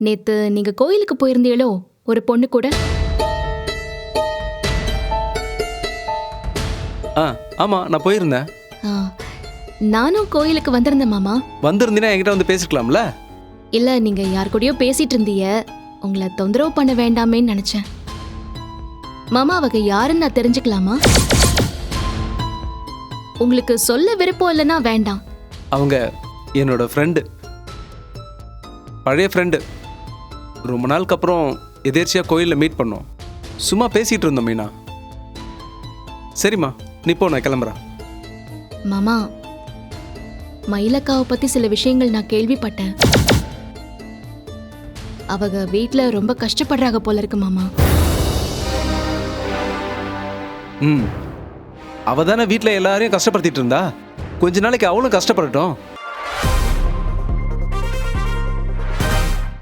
நேத்து நீங்க கோயிலுக்கு போயிருந்தீங்களோ ஒரு பொண்ணு கூட? ஆ ஆமாம், நான் போயிருந்தேன். ஆ, நானும் கோயிலுக்கு வந்திருந்தேன் மாமா. வந்திருந்தீங்கன்னா என்கிட்ட வந்து பேசிக்கலாம்ல? இல்ல, நீங்க யார் கூடயோ பேசிட்டு இருந்தீங்க. உங்களை தொந்தரவு பண்ண வேண்டாமேன்னு நினைச்சேன். மாமா, அவங்க யாருன்னு நான் தெரிஞ்சுக்கலாமா? உங்களுக்கு சொல்ல விருப்பம் இல்லைன்னா வேண்டாம். அவங்க என்னோட ஃப்ரெண்டு, பழைய ஃப்ரெண்டு. ரொம்ப நாளுக்கு அப்புறம் எதேர்ச்சியாக கோயிலில் மீட் பண்ணோம். சும்மா பேசிகிட்டு இருந்தோம் மீனா. சரிம்மா, நீ போ, நான் கிளம்புறேன். மாமா, மயிலக்காவை பத்தி சில விஷயங்கள் நான் கேள்விப்பட்டேன். அவங்க வீட்ல ரொம்ப கஷ்டப்படுறாங்க போல இருக்கு மாமா. ம், அவ தானே வீட்டில் எல்லாரையும் கஷ்டப்படுத்திட்டு இருந்தா. கொஞ்ச நாளைக்கு அவளும் கஷ்டப்படட்டும்.